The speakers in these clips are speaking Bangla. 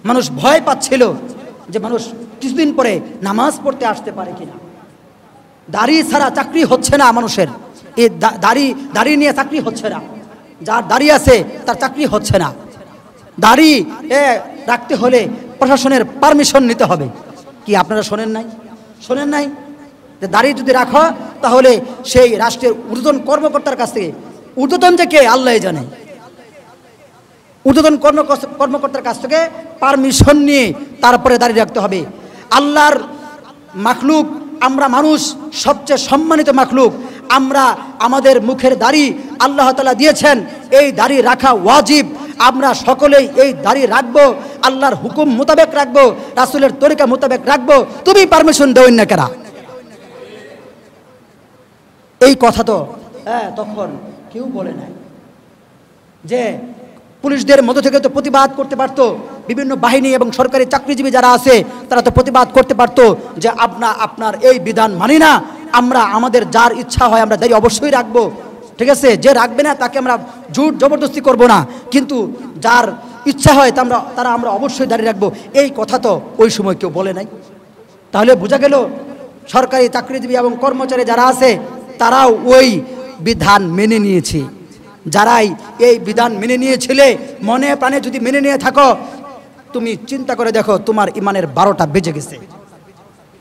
মানুষ ভয় পাচ্ছিল যে মানুষ কিছুদিন পরে নামাজ পড়তে আসতে পারে কিনা। দাড়ি ছাড়া চাকরি হচ্ছে না মানুষের, এই দাড়ি নিয়ে চাকরি হচ্ছে না, যার দাড়ি আছে তার চাকরি হচ্ছে না। দাড়ি রাখতে হলে প্রশাসনের পারমিশন নিতে হবে। কি আপনারা শোনেন নাই যে দাড়ি যদি রাখো তাহলে সেই রাষ্ট্রের ঊর্ধ্বতন কর্মকর্তার কাছ থেকে, ঊর্ধ্বতন যে কে আল্লাহ জানে, ঊর্ধ্বতন কর্মকর্তার কাছ থেকে পারমিশন নিয়ে তারপরে দাড়ি রাখতে হবে। আল্লাহর মাখলুক আমরা মানুষ সবচেয়ে সম্মানিত মাখলুক, আমরা আমাদের মুখের দাড়ি আল্লাহ তাআলা দিয়েছেন, এই দাড়ি রাখা ওয়াজিব। আমরা সকলেই এই দাড়ি রাখবো, আল্লাহর হুকুম মোতাবেক রাখবো, রাসূলের তরিকা মোতাবেক রাখবো। তুমি পারমিশন দেওই না কেন? এই কথা তো তখন কেউ বলে নাই। যে পুলিশদের মধ্য থেকে তো প্রতিবাদ করতে পারতো, বিভিন্ন বাহিনী এবং সরকারি চাকরিজীবী যারা আছে তারা তো প্রতিবাদ করতে পারতো যে আপনার এই বিধান মানি না, আমরা আমাদের যার ইচ্ছা হয় আমরা দাড়ি অবশ্যই রাখবো, ঠিক আছে, যে রাখবে না তাকে আমরা জোর জবরদস্তি করব না, কিন্তু যার ইচ্ছা হয় তারা আমরা অবশ্যই দাড়ি রাখবো। এই কথা তো ওই সময় কেউ বলে নাই। তাহলে বোঝা গেল সরকারি চাকরিজীবী এবং কর্মচারী যারা আছে তারাও ওই বিধান মেনে নিয়েছে। যারাই এই বিধান মেনে নিয়েছিলে, মনে প্রাণে যদি মেনে নিয়ে থাকো, তুমি চিন্তা করে দেখো তোমার ইমানের 12টা বেজে গেছে।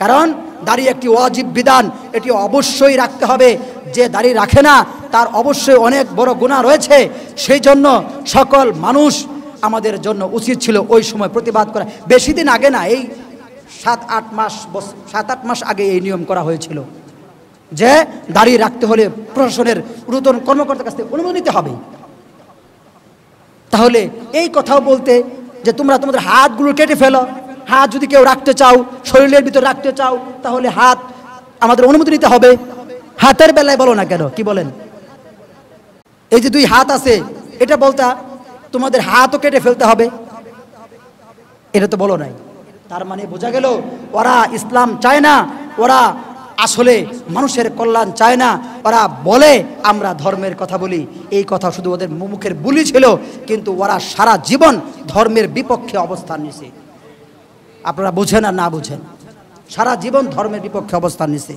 কারণ দাড়ি একটি ওয়াজিব বিধান, এটি অবশ্যই রাখতে হবে। যে দাড়ি রাখে না তার অবশ্যই অনেক বড় গুনাহ রয়েছে। সেই জন্য সকল মানুষ আমাদের জন্য উচিত ছিল ওই সময় প্রতিবাদ করা। বেশি দিন আগে না, এই 7-8 মাস আগে এই নিয়ম করা হয়েছিল যে দাড়ি রাখতে হলে প্রশাসনের ঊর্ধ্বতন কর্মকর্তার কাছ থেকে অনুমতি নিতে হবে। তাহলে এই কথাও বলতে যে তোমরা তোমাদের হাতগুলো কেটে ফেলো, হাত যদি কেউ রাখতে চাও, শরীরের ভিতর রাখতে চাও, তাহলে হাত আমাদের অনুমতি নিতে হবে। হাতের বেলায় বলো না কেন? কি বলেন? এই যে 2 হাত আছে, এটা বলতা তোমাদের হাতও কেটে ফেলতে হবে, এটা তো বলো নাই। তার মানে বোঝা গেল ওরা ইসলাম চায় না, ওরা আসলে মানুষের কল্যাণ চায় না। ওরা বলে আমরা ধর্মের কথা বলি, এই কথা শুধু ওদের মুখের বুলি ছিল, কিন্তু ওরা সারা জীবন ধর্মের বিপক্ষে অবস্থান নিছে। আপনারা বুঝেন আর না বুঝেন, সারা জীবন ধর্মের বিপক্ষে অবস্থান নিছে।